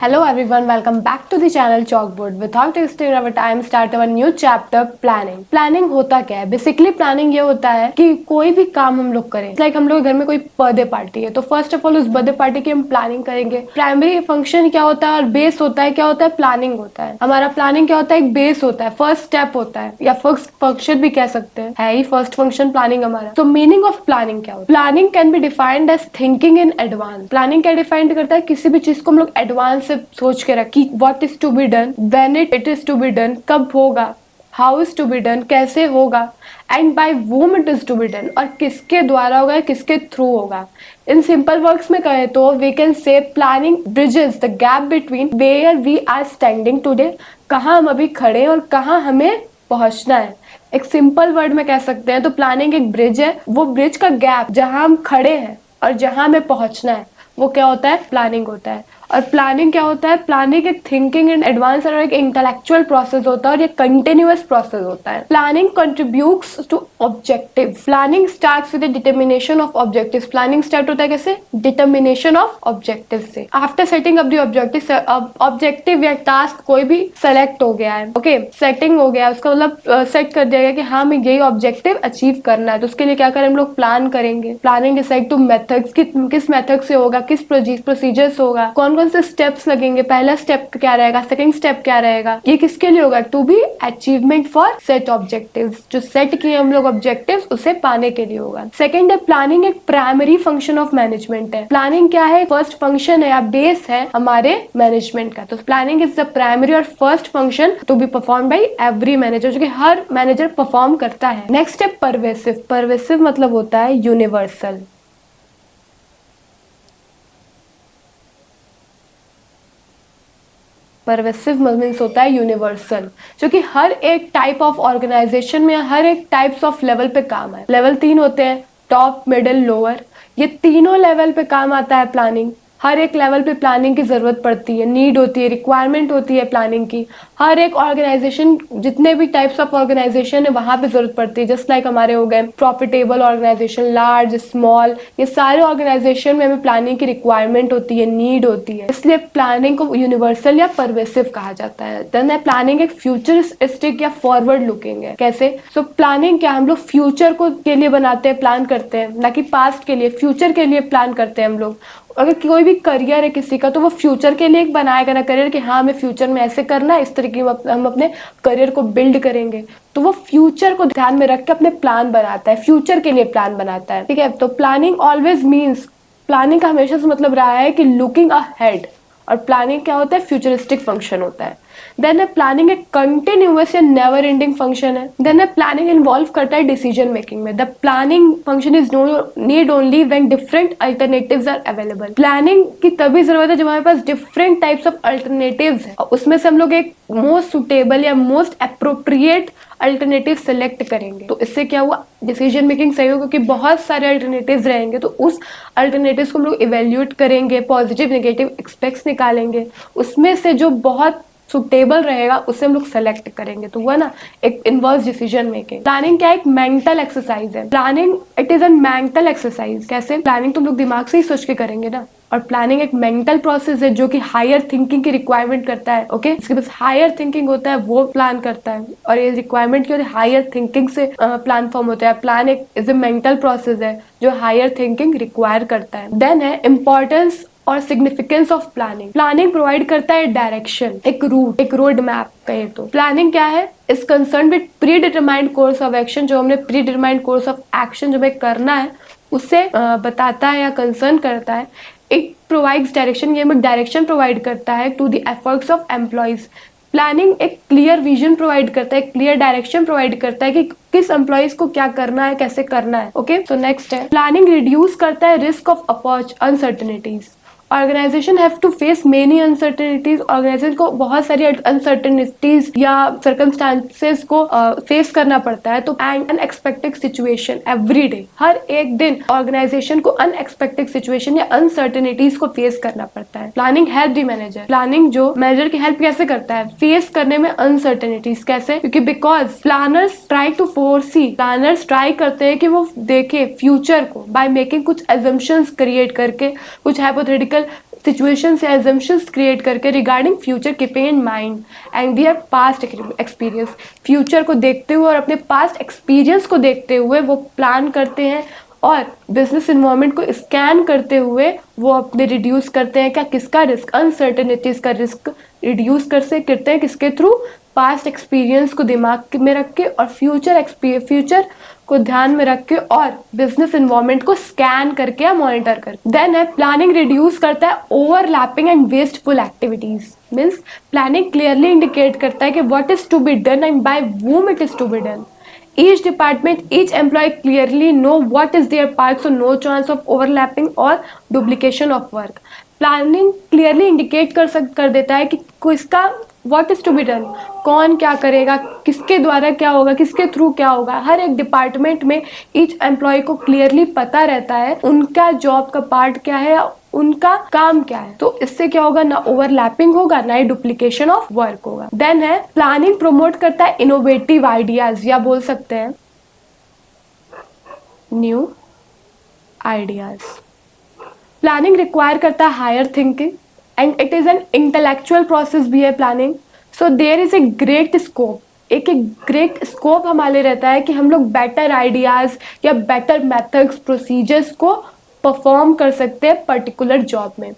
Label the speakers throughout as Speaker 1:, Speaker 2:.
Speaker 1: Hello everyone, welcome back to the channel Chalkboard. Without wasting our time, start our new chapter planning. Planning होता क्या है? Basically planning ये होता है कि कोई भी काम हम लोग करें, लाइक हम लोग घर में कोई बर्थडे पार्टी है तो फर्स्ट ऑफ ऑल उस बर्थडे पार्टी की हम प्लानिंग करेंगे। प्राइमरी फंक्शन क्या होता है और बेस होता है क्या होता है? प्लानिंग होता है। हमारा प्लानिंग क्या होता है? एक बेस होता है, फर्स्ट स्टेप होता है या फर्स्ट फंक्शन भी कह सकते हैं, है ही फर्स्ट फंक्शन प्लानिंग हमारा। तो मीनिंग ऑफ प्लानिंग क्या होता है? Planning can be defined as thinking in advance. Planning क्या डिफाइंड करता है? किसी भी चीज को हम लोग एडवांस से सोच के रखी, what is to be done, when it is to be done, कब होगा, how is to be done, कैसे होगा, and by whom it is to be done, और किसके द्वारा होगा, किसके थ्रू होगा। इन सिंपल वर्ड्स में कहें तो we can say planning bridges the gap between where we are standing today, कहाँ हम अभी खड़े हैं और कहाँ हमें पहुंचना है। एक सिंपल वर्ड में कह सकते हैं तो प्लानिंग एक ब्रिज है, वो ब्रिज का गैप जहां हम खड़े हैं और जहां हमें पहुंचना है वो क्या होता है? प्लानिंग होता है। और प्लानिंग क्या होता है? प्लानिंग एक थिंकिंग इन एडवांस और एक इंटेलेक्चुअल प्रोसेस होता है और ये कंटिन्यूअस प्रोसेस होता है। Planning contributes to objective. Planning starts with the determination of objectives. Planning start होता है कैसे? डिटर्मिनेशन ऑफ ऑब्जेक्टिव से। After setting up the objective, objective या टास्क कोई भी सेलेक्ट हो गया है, ओके, सेटिंग हो गया, उसका मतलब सेट कर दिया गया कि हाँ हमें यही ऑब्जेक्टिव अचीव करना है, तो उसके लिए क्या करें? हम लोग प्लान करेंगे। प्लानिंग डिसाइड टू मेथड्स, किस मेथड से होगा, किस प्रोसीजर्स होगा, कौन कौन से स्टेप्स लगेंगे, पहला स्टेप क्या रहेगा, सेकंड स्टेप क्या रहेगा, ये किसके लिए होगा? To be achievement for set objectives. जो सेट किए हम लोग ऑब्जेक्टिव्स उसे पाने के लिए होगा। सेकंड है प्लानिंग एक प्राइमरी फंक्शन ऑफ मैनेजमेंट है। प्लानिंग क्या है? फर्स्ट फंक्शन है या बेस है हमारे मैनेजमेंट का। तो प्लानिंग इज द प्राइमरी और first function to be perform by every manager, जो कि हर मैनेजर परफॉर्म करता है। नेक्स्ट है परवेसिव। परवेसिव मतलब होता है यूनिवर्सल। परवेसिव मीन्स होता है यूनिवर्सल, जो कि हर एक टाइप ऑफ ऑर्गेनाइजेशन में हर एक टाइप्स ऑफ लेवल पे काम है। लेवल 3 होते हैं, टॉप, मिडिल, लोअर। ये तीनों लेवल पे काम आता है प्लानिंग। हर एक लेवल पे प्लानिंग की जरूरत पड़ती है, नीड होती है, रिक्वायरमेंट होती है प्लानिंग की। हर एक ऑर्गेनाइजेशन, जितने भी टाइप्स ऑफ ऑर्गेनाइजेशन है वहां पे जरूरत पड़ती है। जस्ट लाइक हमारे हो गए प्रॉफिटेबल ऑर्गेनाइजेशन, लार्ज, स्मॉल, ये सारे ऑर्गेनाइजेशन में हमें प्लानिंग की रिक्वायरमेंट होती है, नीड होती है। इसलिए प्लानिंग को यूनिवर्सल या परवेसिव कहा जाता है। देन है प्लानिंग एक फ्यूचरिस्टिक या फॉरवर्ड लुकिंग है। कैसे? सो प्लानिंग क्या, हम लोग फ्यूचर को के लिए बनाते हैं, प्लान करते हैं, ना कि पास्ट के लिए, फ्यूचर के लिए प्लान करते हैं हम लोग। अगर कोई भी करियर है किसी का तो वो फ्यूचर के लिए एक बनाएगा ना करियर, कि हाँ हमें फ्यूचर में ऐसे करना है, इस तरीके हम अपने करियर को बिल्ड करेंगे। तो वो फ्यूचर को ध्यान में रख के अपने प्लान बनाता है, फ्यूचर के लिए प्लान बनाता है। ठीक है, तो प्लानिंग ऑलवेज मीन्स, प्लानिंग का हमेशा से मतलब रहा है कि लुकिंग अहेड, और प्लानिंग क्या होता है? फ्यूचरिस्टिक फंक्शन होता है। देन प्लानिंग एक कंटिन्यूअस या नेवर एंडिंग फंक्शन है। देन प्लानिंग इन्वॉल्व करता है डिसीजन मेकिंग में। The planning function is need only when different alternatives are available. Planning की तभी जरूरत है जब हमारे पास डिफरेंट टाइप्स ऑफ अल्टरनेटिव्स है, और उसमें से हम लोग एक मोस्ट सुटेबल या मोस्ट अप्रोप्रिएट अल्टरनेटिव सेलेक्ट करेंगे। तो इससे क्या हुआ? डिसीजन मेकिंग सही होगा, क्योंकि बहुत सारे अल्टरनेटिव्स रहेंगे तो उस अल्टरनेटिव्स को हम लोग इवेल्युएट करेंगे, पॉजिटिव नेगेटिव एक्सपेक्ट्स निकालेंगे, उसमें से जो बहुत सुटेबल रहेगा उसे हम लोग सेलेक्ट करेंगे। तो हुआ ना, एक इन्वॉल्व डिसीजन मेकिंग। प्लानिंग क्या? एक मेंटल एक्सरसाइज है। Planning it is a mental exercise. कैसे? प्लानिंग तुम लोग दिमाग से ही सोच के करेंगे ना, और प्लानिंग एक मेंटल प्रोसेस है जो कि हायर थिंकिंग की रिक्वायरमेंट करता है। ओके, इसके पास हायर थिंकिंग होता है वो प्लान करता है, और ये रिक्वायरमेंट की होती है हायर थिंकिंग से प्लान फॉर्म होता है। प्लान एक इज ए मेंटल प्रोसेस है जो हायर थिंकिंग रिक्वायर करता है। देन है इंपॉर्टेंस और significance of planning. Planning provide करता है डायरेक्शन, एक रूट, एक रोड मैप कहे तो। प्लानिंग क्या है? Is concern with pre determined course of action. जो हमने pre determined course of action जो हमें करना है उसे बताता है या कंसर्न करता है। इट प्रोवाइड्स डायरेक्शन, ये हमें डायरेक्शन प्रोवाइड करता है to the efforts of employees. Planning एक क्लियर विजन प्रोवाइड करता है, क्लियर डायरेक्शन प्रोवाइड करता है कि किस एम्प्लॉइज को क्या करना है, कैसे करना है। ओके, तो नेक्स्ट है प्लानिंग रिड्यूस करता है risk of uncertainties. Organisation have to face many uncertainties. Organisation को बहुत सारी अनसर्टेनिटीज या सर्कमस्टांसेस को फेस करना पड़ता है। तो अनएक्सपेक्टेड सिचुएशन एवरी डे, हर एक दिन ऑर्गेनाइजेशन को अनएक्सपेक्टेड सिचुएशन या अनसर्टेनिटीज को फेस करना पड़ता है। Planning help the manager. Planning जो मैनेजर की हेल्प कैसे करता है? फेस करने में अनसर्टेनिटीज। कैसे? क्योंकि because planners try to foresee, planners try करते हैं कि वो देखे फ्यूचर को बाय मेकिंग कुछ एजम्पशंस क्रिएट करके, कुछ हाइपोथेटिकल सिचुएशंस या assumptions क्रिएट करके regarding future keeping in mind and their past experience. Future को देखते हुए और अपने पास्ट एक्सपीरियंस को देखते हुए वो प्लान करते हैं और बिजनेस इन्वायरमेंट को स्कैन करते हुए वो अपने रिड्यूस करते हैं क्या किसका रिस्क, अनसर्टेनिटीज का रिस्क रिड्यूस करते हैं किसके थ्रू, पास्ट एक्सपीरियंस को दिमाग में रख के और फ्यूचर को ध्यान में रख के और बिजनेस इन्वायरमेंट को स्कैन करके या मॉनिटर करके। देन है प्लानिंग रिड्यूस करता है overlapping and wasteful activities. Means planning clearly indicate करता है कि what is to be done and by whom it is to be done. Each department, each employee clearly know what is their part, so no chance of overlapping or duplication of work. Planning clearly indicate कर देता है कि किसका what is to be done, कौन क्या करेगा, किसके द्वारा क्या होगा, किसके थ्रू क्या होगा। हर एक डिपार्टमेंट में ईच एम्प्लॉय को क्लियरली पता रहता है उनका जॉब का पार्ट क्या है, उनका काम क्या है। तो इससे क्या होगा, ना ओवरलैपिंग होगा ना ही डुप्लीकेशन ऑफ वर्क होगा। देन है प्लानिंग प्रमोट करता है इनोवेटिव आइडियाज या बोल सकते हैं न्यू आइडियाज। प्लानिंग रिक्वायर करता है higher thinking and it is an intellectual process भी है planning. So there is a great scope, एक ग्रेट स्कोप हमारे रहता है कि हम लोग बेटर आइडियाज या बेटर मेथड्स प्रोसीजर्स को परफॉर्म कर सकते हैं पर्टिकुलर जॉब में।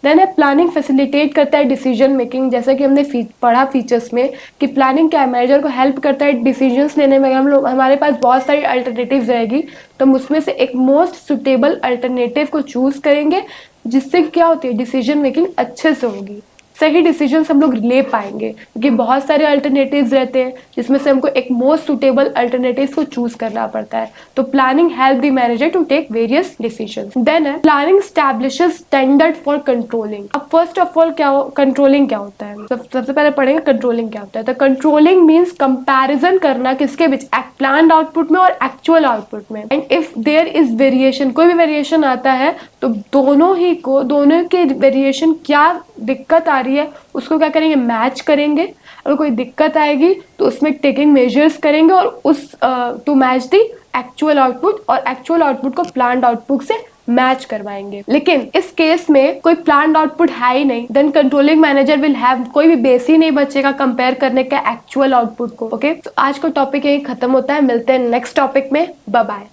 Speaker 1: देन है प्लानिंग फैसिलिटेट करता है डिसीजन मेकिंग, जैसा कि हमने पढ़ा फीचर्स में कि प्लानिंग क्या मैनेजर को हेल्प करता है डिसीजंस लेने में। हम लोग हमारे पास बहुत सारी अल्टरनेटिव्स रहेगी तो हम उसमें से एक मोस्ट सुटेबल अल्टरनेटिव को चूज करेंगे जिससे क्या होती है डिसीजन मेकिंग अच्छे से होगी, सही डिसीजंस हम लोग ले पाएंगे क्योंकि बहुत सारे अल्टरनेटिव्स रहते हैं जिसमें से हमको एक मोस्ट सुटेबल अल्टरनेटिव को चूज करना पड़ता है। तो planning help the manager to take various decisions. Then है planning establishes standard for controlling. अब फर्स्ट ऑफ ऑल कंट्रोलिंग क्या होता है, सबसे पहले पढ़ेंगे कंट्रोलिंग क्या होता है। तो कंट्रोलिंग मीन्स कंपैरिजन करना किसके बीच, प्लान्ड आउटपुट में और एक्चुअल आउटपुट में। And if there is variation, कोई भी वेरिएशन आता है तो दोनों के वेरिएशन क्या दिक्कत आ रही है उसको क्या करेंगे, मैच करेंगे। अगर कोई दिक्कत आएगी तो उसमें टेकिंग मेजर्स करेंगे और उस to match the actual output, और एक्चुअल आउटपुट को प्लान्ड आउटपुट से मैच करवाएंगे। लेकिन इस केस में कोई प्लान्ड आउटपुट है ही नहीं, then controlling manager will have, कोई भी बेस ही नहीं बचेगा कंपेयर करने का एक्चुअल आउटपुट को। ओके, तो आज का टॉपिक यही खत्म होता है, मिलते हैं नेक्स्ट टॉपिक में, बाय बाय।